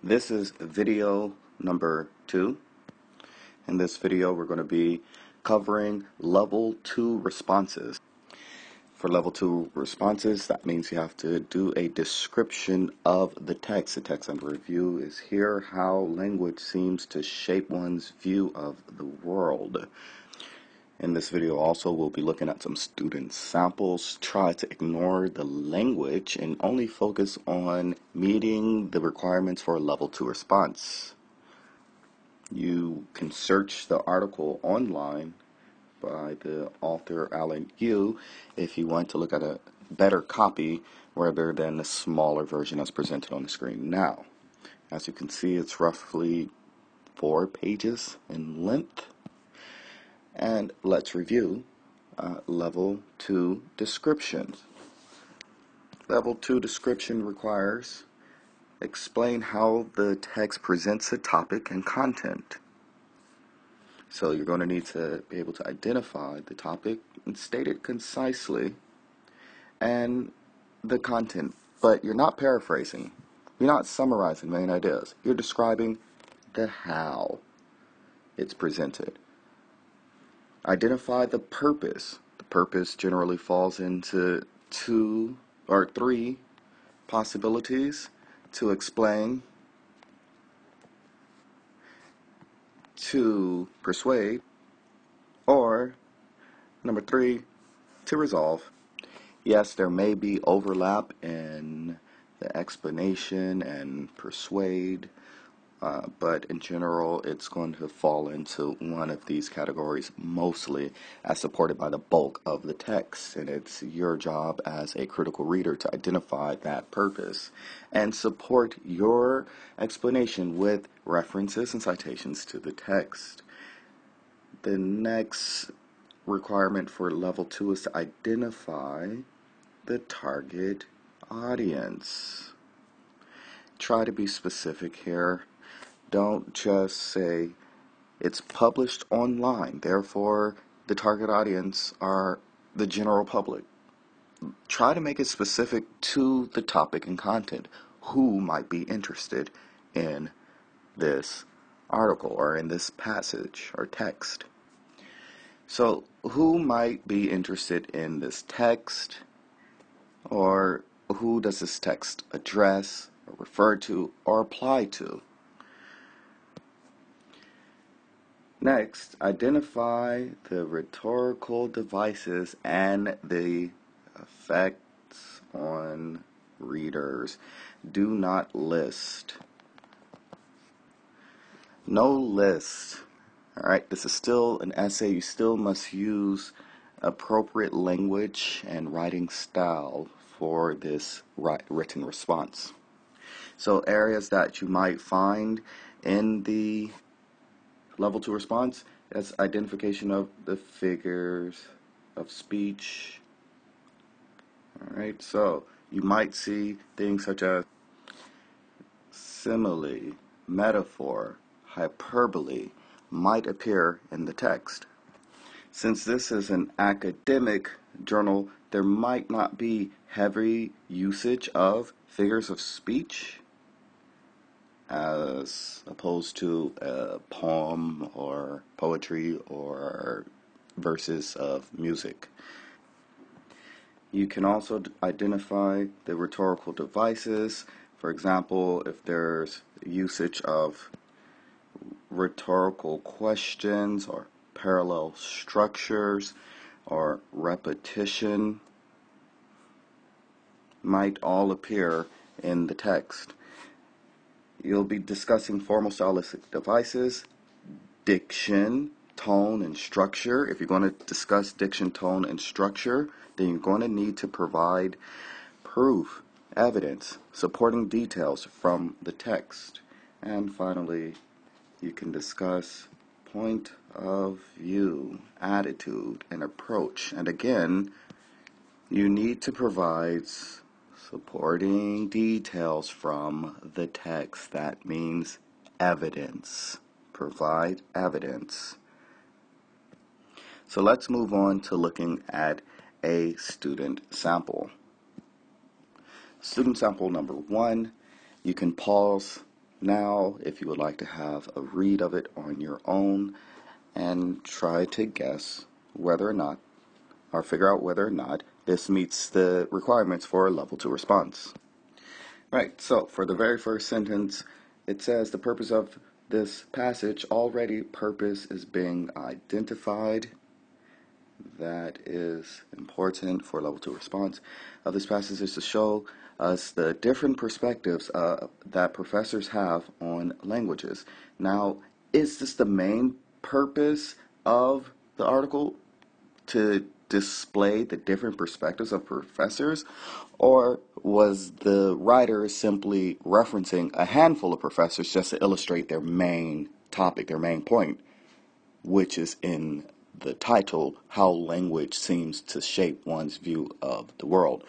This is video number 2. In this video, we're going to be covering level 2 responses. For level 2 responses, that means you have to do a description of the text. The text under review is here, how language seems to shape one's view of the world. In this video also, we'll be looking at some student samples. Try to ignore the language and only focus on meeting the requirements for a level 2 response. You can search the article online by the author Alan Yu if you want to look at a better copy rather than the smaller version as presented on the screen now. As you can see, it's roughly 4 pages in length. And let's review level 2 description. Level 2 description requires explain how the text presents a topic and content. So you're going to need to be able to identify the topic and state it concisely and the content. But you're not paraphrasing. You're not summarizing main ideas. You're describing the how it's presented. Identify the purpose. The purpose generally falls into 2 or 3 possibilities: to explain, to persuade, or number 3, to resolve. Yes, there may be overlap in the explanation and persuade, but in general, it's going to fall into one of these categories mostly, as supported by the bulk of the text. And it's your job as a critical reader to identify that purpose and support your explanation with references and citations to the text. The next requirement for level 2 is to identify the target audience. Try to be specific here. Don't just say it's published online, therefore the target audience are the general public. Try to make it specific to the topic and content. Who might be interested in this article or in this passage or text? So who might be interested in this text, or who does this text address or refer to or apply to? Next, identify the rhetorical devices and the effects on readers. Do not list. No list. Alright, this is still an essay. You still must use appropriate language and writing style for this written response. So areas that you might find in the level 2 response is identification of the figures of speech. Alright, so you might see things such as simile, metaphor, hyperbole might appear in the text. Since this is an academic journal, there might not be heavy usage of figures of speech as opposed to a poem or poetry or verses of music. You can also identify the rhetorical devices. For example, if there's usage of rhetorical questions or parallel structures or repetition, might all appear in the text. You'll be discussing formal stylistic devices, diction, tone, and structure. If you're going to discuss diction, tone, and structure, then you're going to need to provide proof, evidence, supporting details from the text. And finally, you can discuss point of view, attitude, and approach. And again, you need to provide supporting details from the text. That means evidence. Provide evidence. So let's move on to looking at a student sample. Student sample number 1, you can pause Now, if you would like to have a read of it on your own and try to guess whether or not, or figure out whether or not this meets the requirements for a level 2 response. Right, so for the very first sentence, it says the purpose of this passage, already purpose is being identified. That is important for level 2 response. Of this passage is to show us the different perspectives that professors have on languages. Now, is this the main purpose of the article? To display the different perspectives of professors, or was the writer simply referencing a handful of professors just to illustrate their main topic, their main point, which is in the title, How Language Seems to Shape One's View of the World?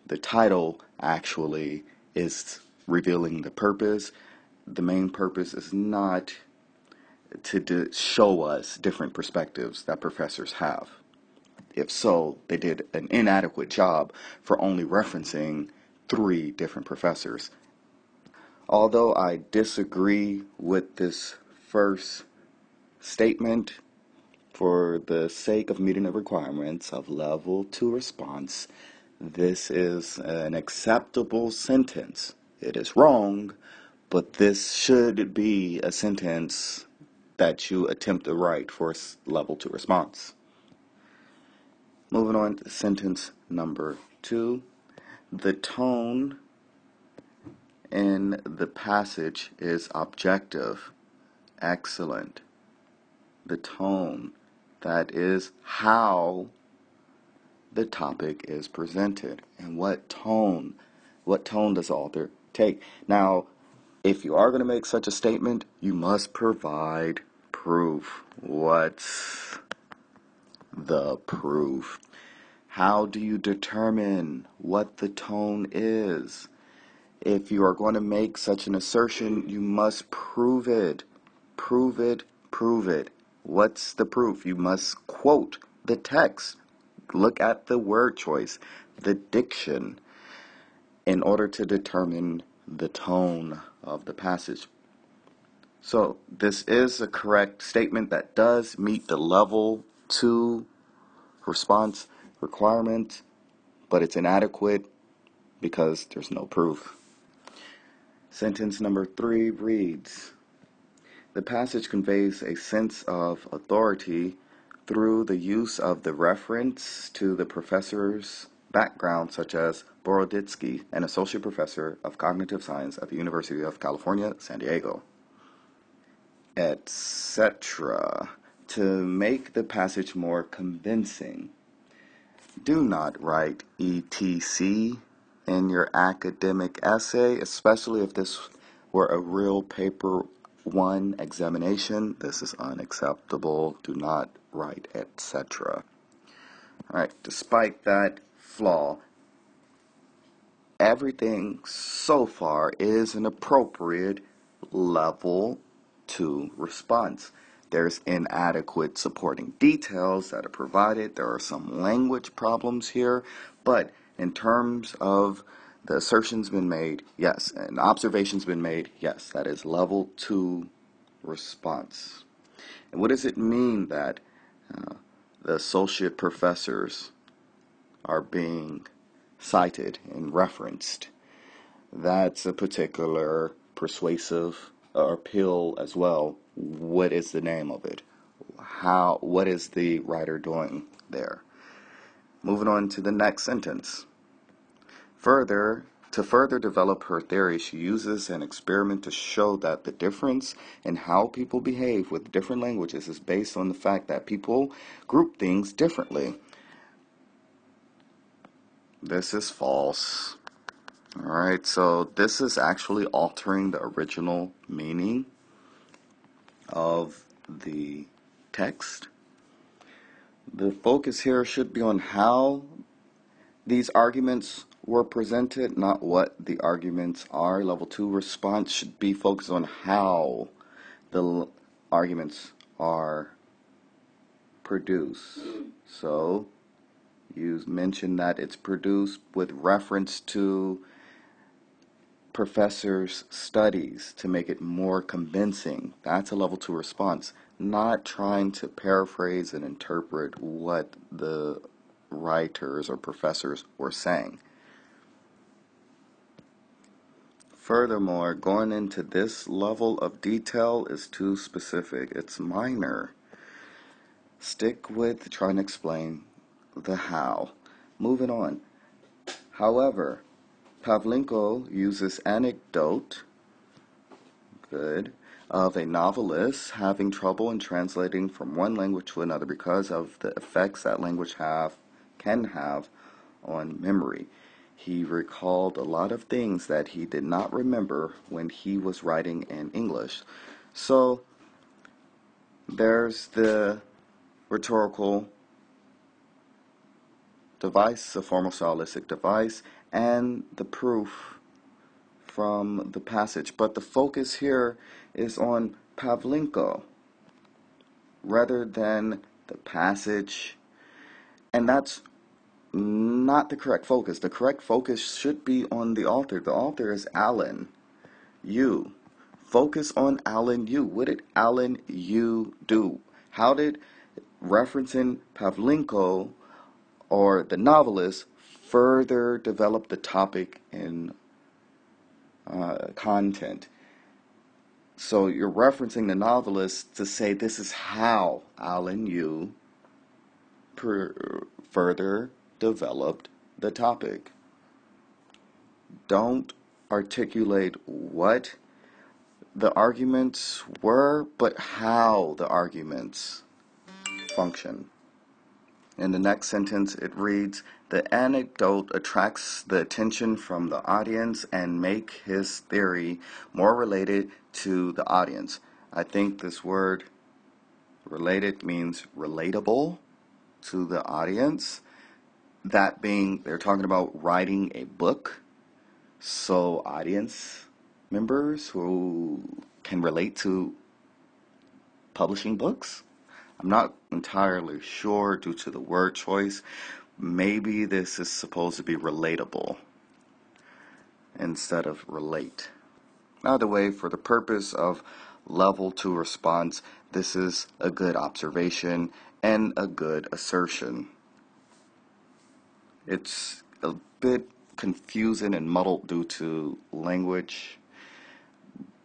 The title actually is revealing the purpose. The main purpose is not to show us different perspectives that professors have. If so, they did an inadequate job for only referencing 3 different professors. Although I disagree with this first statement, for the sake of meeting the requirements of level 2 response, this is an acceptable sentence. It is wrong, but this should be a sentence that you attempt to write for level 2 response. Moving on to sentence number 2. The tone in the passage is objective. Excellent. The tone, that is how the topic is presented. And what tone does the author take? Now, if you are going to make such a statement, you must provide proof. What's the proof? How do you determine what the tone is? If you are going to make such an assertion, you must prove it. Prove it, prove it. What's the proof? You must quote the text. Look at the word choice, the diction, in order to determine the tone of the passage. So this is a correct statement that does meet the level 2 response requirement, but it's inadequate because there's no proof. Sentence number 3 reads, the passage conveys a sense of authority through the use of the reference to the professor's background, such as Boroditsky, an associate professor of cognitive science at the University of California, San Diego, etc. To make the passage more convincing, do not write ETC in your academic essay, especially if this were a real paper 1 examination. This is unacceptable. Do not write etc. Alright, despite that flaw, everything so far is an appropriate level 2 response. There's inadequate supporting details that are provided. There are some language problems here, but in terms of the assertions been made, yes, and observations been made, yes, that is level 2 response. And what does it mean that the associate professors are being cited and referenced? That's a particular persuasive appeal as well. What is the name of it? What is the writer doing there? Moving on to the next sentence. To further develop her theory, she uses an experiment to show that the difference in how people behave with different languages is based on the fact that people group things differently. This is false. Alright, so this is actually altering the original meaning of the text. The focus here should be on how these arguments were presented, not what the arguments are. Level 2 response should be focused on how the arguments are produced. So you mentioned that it's produced with reference to professor's studies to make it more convincing. That's a level 2 response. Not trying to paraphrase and interpret what the writers or professors were saying. Furthermore, going into this level of detail is too specific. It's minor. Stick with trying to explain the how. Moving on. However, Pavlenko uses anecdote, of a novelist having trouble in translating from one language to another because of the effects that language can have on memory. He recalled a lot of things that he did not remember when he was writing in English. So there's the rhetorical device, a formal stylistic device, and the proof from the passage. But the focus here is on Pavlenko rather than the passage. And that's not the correct focus. The correct focus should be on the author. The author is Alan Yu. Focus on Alan Yu. What did Alan Yu do? How did referencing Pavlenko or the novelist further develop the topic in content? So you're referencing the novelist to say this is how Alan Yu further developed the topic. Don't articulate what the arguments were, but how the arguments function. In the next sentence, it reads, the anecdote attracts the attention from the audience and make his theory more related to the audience. I think this word related means relatable to the audience. That being, they're talking about writing a book, so audience members who can relate to publishing books. I'm not entirely sure due to the word choice. Maybe this is supposed to be relatable instead of relate. Either way, for the purpose of level 2 response, this is a good observation and a good assertion. It's a bit confusing and muddled due to language,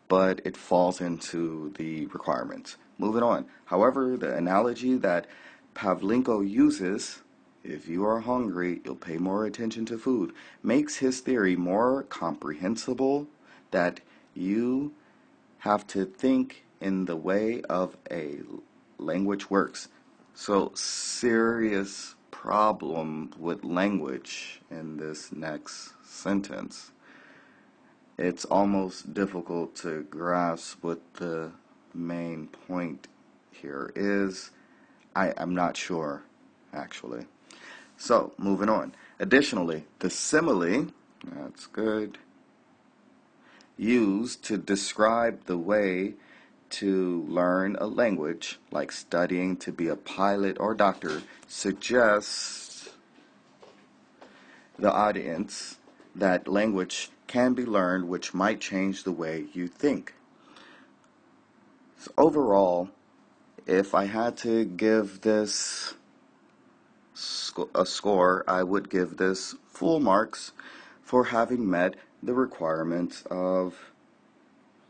but it falls into the requirements. Moving on. However, the analogy that Pavlenko uses, if you are hungry, you'll pay more attention to food, makes his theory more comprehensible, that you have to think in the way of a language works. So, serious problem with language in this next sentence. It's almost difficult to grasp what the main point here is. I'm not sure, actually. So, moving on. Additionally, the simile, that's good, used to describe the way to learn a language, like studying to be a pilot or doctor, suggests the audience that language can be learned, which might change the way you think. So overall, if I had to give this a score, I would give this full marks for having met the requirements of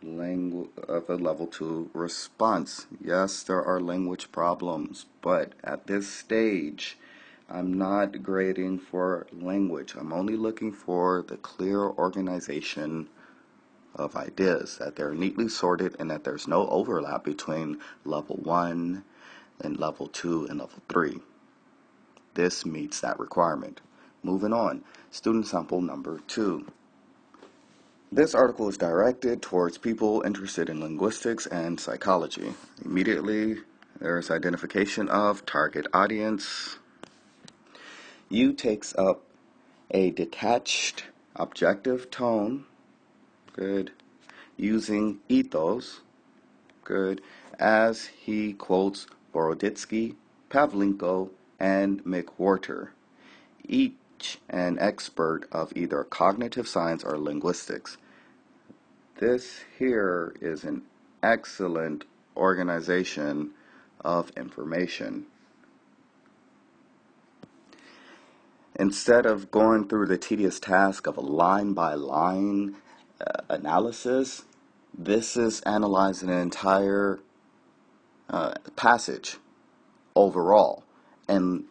a level 2 response. Yes, there are language problems, but at this stage, I'm not grading for language. I'm only looking for the clear organization of ideas, that they're neatly sorted and that there's no overlap between level 1 and level 2 and level 3. This meets that requirement. Moving on, student sample number 2. This article is directed towards people interested in linguistics and psychology. Immediately, there is identification of target audience. U takes up a detached, objective tone, good, using ethos, good, as he quotes Boroditsky, Pavlenko, and McWhorter, each an expert of either cognitive science or linguistics. This here is an excellent organization of information. Instead of going through the tedious task of a line-by-line analysis, this is analyzing an entire passage overall and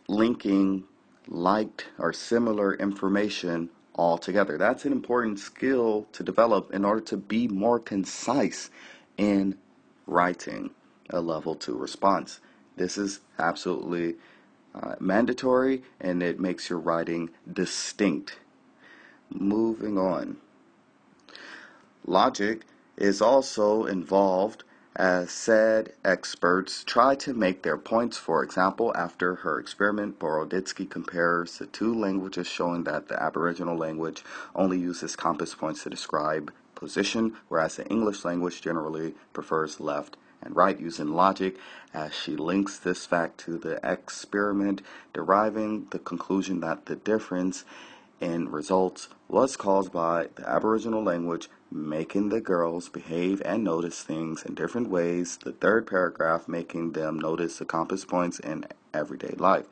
linking liked or similar information all together. That's an important skill to develop in order to be more concise in writing a level 2 response. This is absolutely mandatory, and it makes your writing distinct. Moving on. Logic is also involved, as said experts try to make their points. For example, after her experiment, Boroditsky compares the two languages, showing that the Aboriginal language only uses compass points to describe position, whereas the English language generally prefers left and right, using logic, as she links this fact to the experiment, deriving the conclusion that the difference in results was caused by the Aboriginal language making the girls behave and notice things in different ways. The third paragraph making them notice the compass points in everyday life.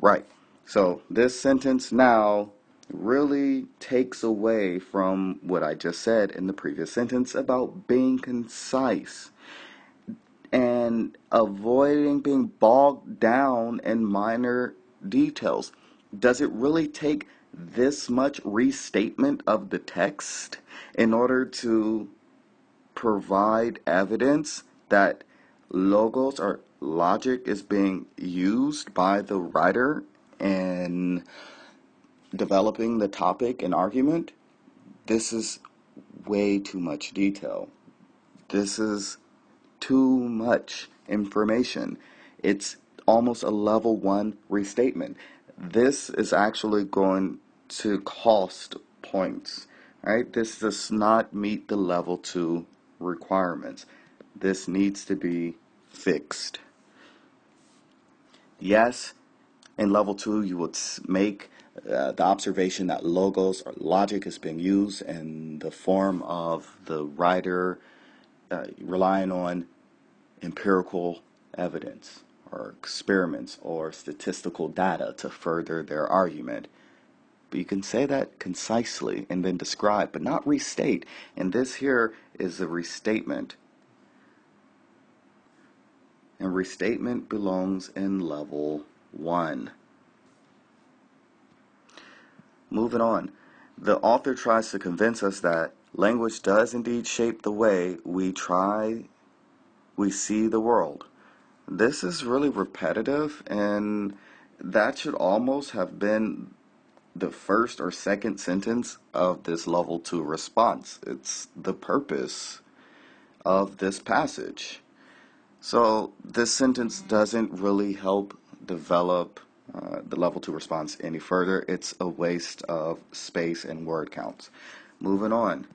Right. So this sentence now really takes away from what I just said in the previous sentence about being concise and avoiding being bogged down in minor details. Does it really take this much restatement of the text in order to provide evidence that logos or logic is being used by the writer in developing the topic and argument? This is way too much detail. This is too much information. It's almost a level 1 restatement. This is actually going to cost points, right? This does not meet the level 2 requirements. This needs to be fixed. Yes, in level 2 you would make the observation that logos or logic is being used in the form of the writer relying on empirical evidence or experiments or statistical data to further their argument. But you can say that concisely and then describe, but not restate. And this here is a restatement. And restatement belongs in level 1. Moving on. The author tries to convince us that language does indeed shape the way we see the world. This is really repetitive, and that should almost have been the first or second sentence of this level 2 response. It's the purpose of this passage. So this sentence doesn't really help develop the level 2 response any further. It's a waste of space and word counts. Moving on.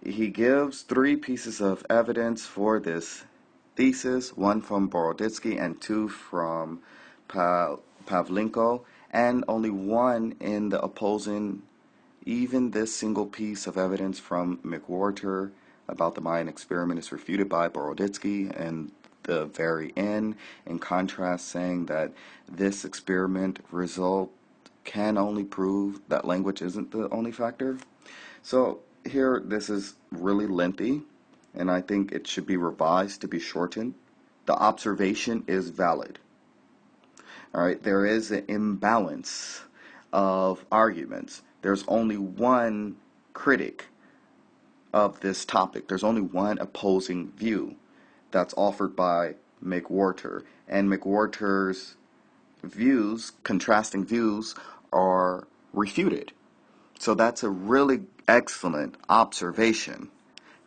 He gives 3 pieces of evidence for this thesis, 1 from Boroditsky and 2 from Pavlenko, and only 1 in the opposing. Even this single piece of evidence from McWhorter about the Mayan experiment is refuted by Boroditsky and the very end, in contrast, saying that this experiment result can only prove that language isn't the only factor. So here, this is really lengthy, and I think it should be revised to be shortened. The observation is valid. All right, there is an imbalance of arguments. There's only one critic of this topic. There's only one opposing view that's offered by McWhorter, and McWhorter's views, contrasting views, are refuted. So that's a really excellent observation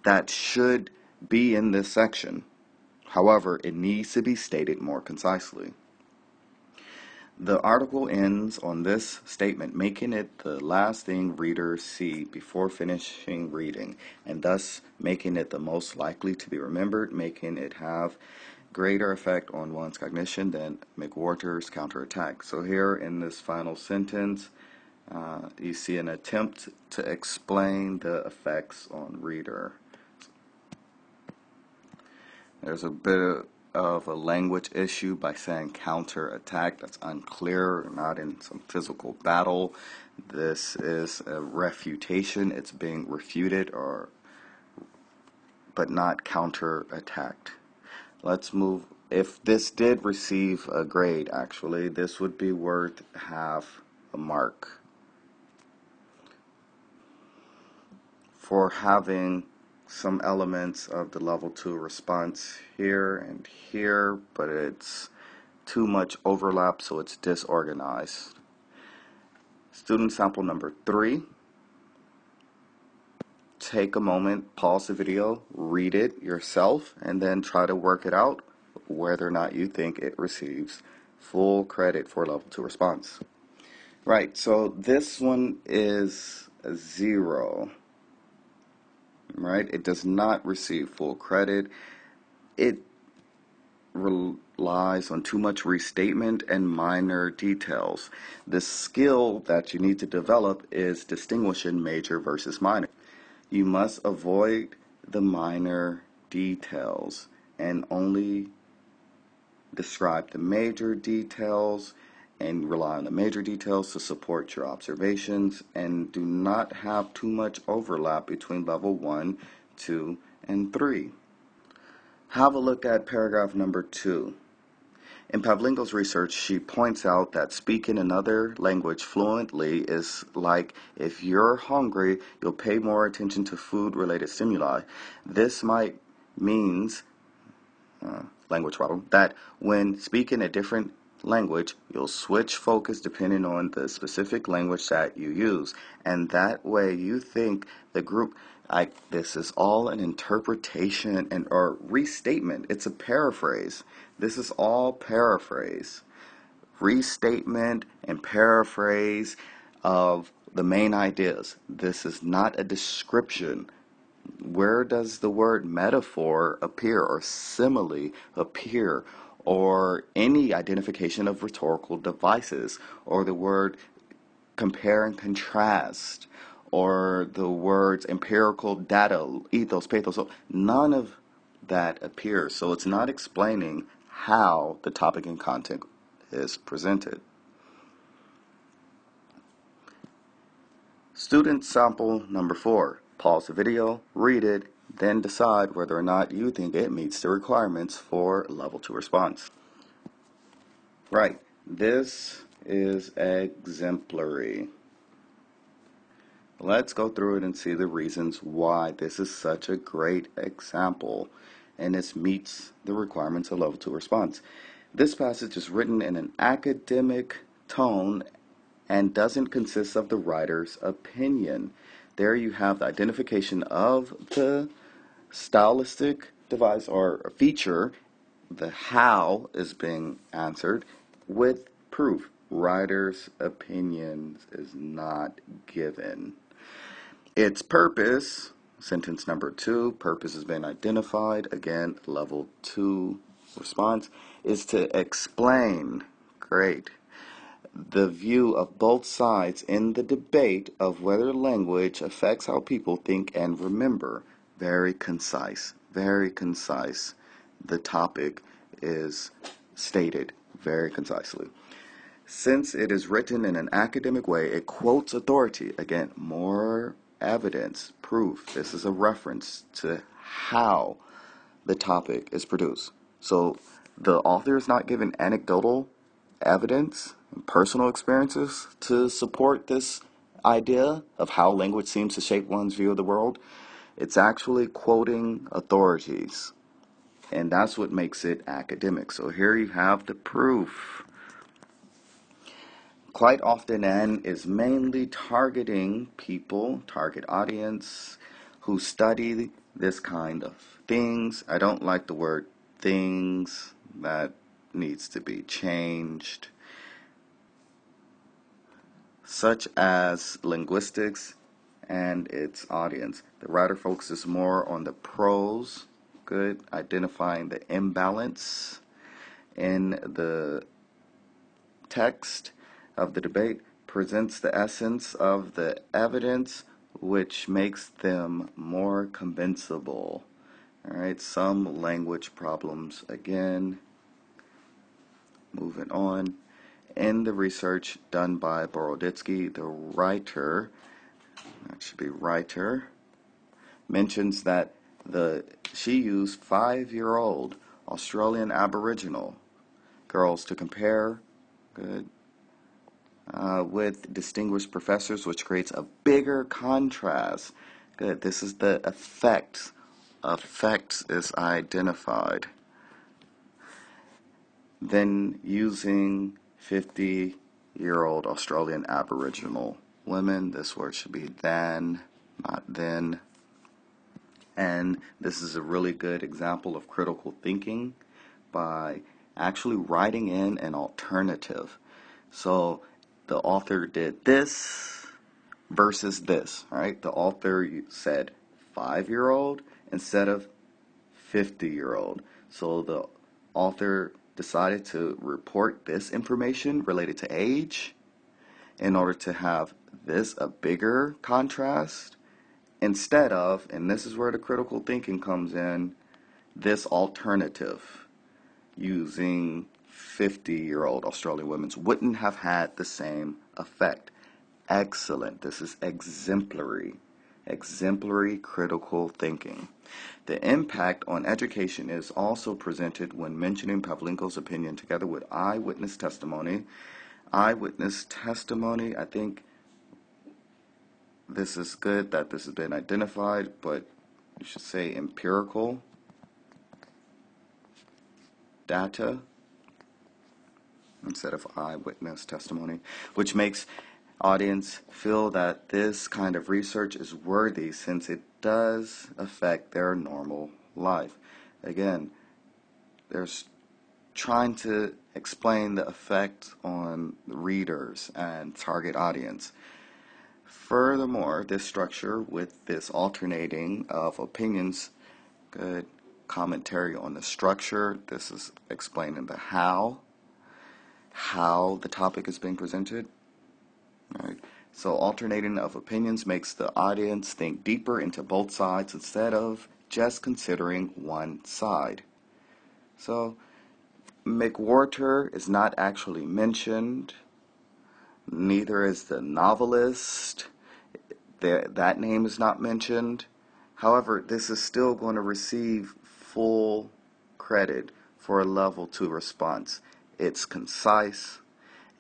that should be in this section. However, it needs to be stated more concisely. The article ends on this statement, making it the last thing readers see before finishing reading, and thus making it the most likely to be remembered, making it have greater effect on one's cognition than McWhorter's counterattack. So here in this final sentence, You see an attempt to explain the effects on reader. There's a bit of a language issue by saying counterattack. That's unclear, not in some physical battle. This is a refutation. It's being refuted but not counterattacked. Let's move. If this did receive a grade, actually, this would be worth half a mark for having some elements of the level 2 response here and here, but it's too much overlap, so it's disorganized. Student sample number 3. Take a moment, pause the video, read it yourself, and then try to work it out whether or not you think it receives full credit for level 2 response. Right, so this one is a 0. Right, it does not receive full credit. It relies on too much restatement and minor details. The skill that you need to develop is distinguishing major versus minor. You must avoid the minor details and only describe the major details and rely on the major details to support your observations, and do not have too much overlap between level 1, 2, and 3. Have a look at paragraph number 2. In Pavlenko's research, she points out that speaking another language fluently is like if you're hungry, you'll pay more attention to food-related stimuli. This might means language problem, that when speaking a different language, you'll switch focus depending on the specific language that you use, and that way you think the group, this is all an interpretation and or restatement. It's a paraphrase. This is all paraphrase, restatement and paraphrase of the main ideas. This is not a description. Where does the word metaphor appear, or simile appear, or any identification of rhetorical devices, or the word compare and contrast, or the words empirical data, ethos, pathos? So none of that appears. So it's not explaining how the topic and content is presented. Student sample number 4. Pause the video, read it, then decide whether or not you think it meets the requirements for level 2 response. Right, this is exemplary. Let's go through it and see the reasons why this is such a great example and this meets the requirements of level 2 response. This passage is written in an academic tone and doesn't consist of the writer's opinion. There you have the identification of the stylistic device or feature. The how is being answered with proof. Writer's opinion is not given. Its purpose, sentence number 2, purpose has been identified. Again, level 2 response is to explain. Great. The view of both sides in the debate of whether language affects how people think and remember. Very concise, very concise. The topic is stated very concisely. Since it is written in an academic way, it quotes authority. Again, more evidence, proof. This is a reference to how the topic is produced. So the author is not given anecdotal evidence and personal experiences to support this idea of how language seems to shape one's view of the world. It's actually quoting authorities, and that's what makes it academic. So here you have the proof. Quite often, N is mainly targeting people, target audience, who study this kind of things. I don't like the word things. That needs to be changed. Such as linguistics and its audience. The writer focuses more on the prose, good, identifying the imbalance in the text of the debate. presents the essence of the evidence which makes them more convincible. Alright, some language problems again. Moving on. In the research done by Boroditsky, the writer, that should be writer, mentions that she used 5-year-old Australian Aboriginal girls to compare with distinguished professors, which creates a bigger contrast. Good. This is the effect. Effects is identified. Then using 50-year-old Australian Aboriginal women. This word should be than, not then. And this is a really good example of critical thinking by actually writing in an alternative. So the author did this versus this, right? The author said 5-year-old instead of 50-year-old. So the author decided to report this information related to age in order to have this a bigger contrast instead of, and this is where the critical thinking comes in, this alternative using 50-year-old Australian women wouldn't have had the same effect. Excellent. This is exemplary. Exemplary critical thinking. The impact on education is also presented when mentioning Pavlenko's opinion together with eyewitness testimony. Eyewitness testimony, I think this is good that this has been identified, but you should say empirical data instead of eyewitness testimony, which makes audience feel that this kind of research is worthy since it does affect their normal life. Again, there's trying to explain the effect on readers and target audience. Furthermore, this structure with this alternating of opinions, good commentary on the structure. This is explaining the how the topic is being presented. All right. So alternating of opinions makes the audience think deeper into both sides instead of just considering one side. So McWhorter is not actually mentioned. Neither is the novelist. That name is not mentioned. However, this is still going to receive full credit for a level 2 response. It's concise,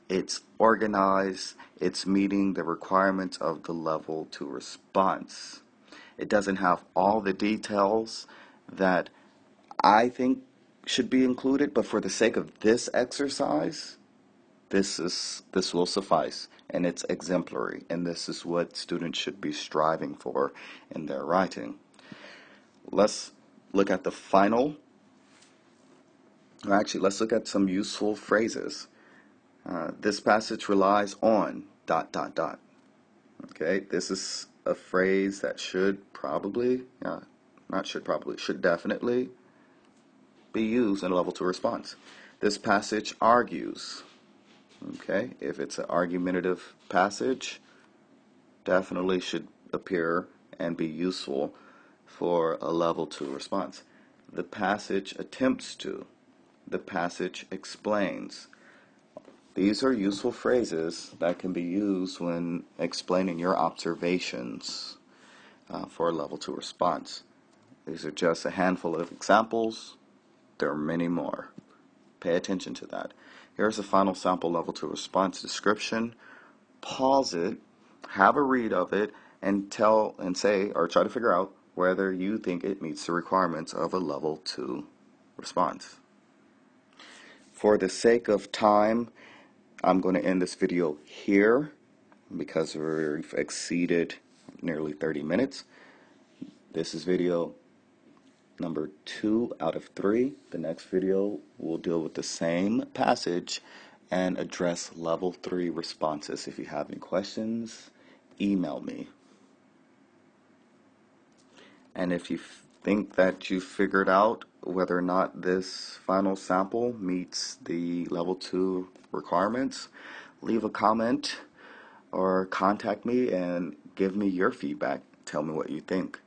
it's organized, it's meeting the requirements of the level 2 response. It doesn't have all the details that I think should be included, but for the sake of this exercise, this will suffice, and it's exemplary, and this is what students should be striving for in their writing. Let's look at the final. Actually, let's look at some useful phrases. This passage relies on ... Okay, this is a phrase that should definitely be used in a level 2 response. This passage argues. Okay, if it's an argumentative passage, definitely should appear and be useful for a level 2 response. The passage attempts to. The passage explains. These are useful phrases that can be used when explaining your observations for a level 2 response. These are just a handful of examples. There are many more. Pay attention to that. Here's a final sample level 2 response description. Pause it, have a read of it, and say or try to figure out whether you think it meets the requirements of a level 2 response. For the sake of time, I'm going to end this video here because we've exceeded nearly 30 minutes. This is video number 2 out of 3. The next video will deal with the same passage and address level 3 responses. If you have any questions, email me. And if you think that you figured out whether or not this final sample meets the level 2 requirements, leave a comment or contact me and give me your feedback. Tell me what you think.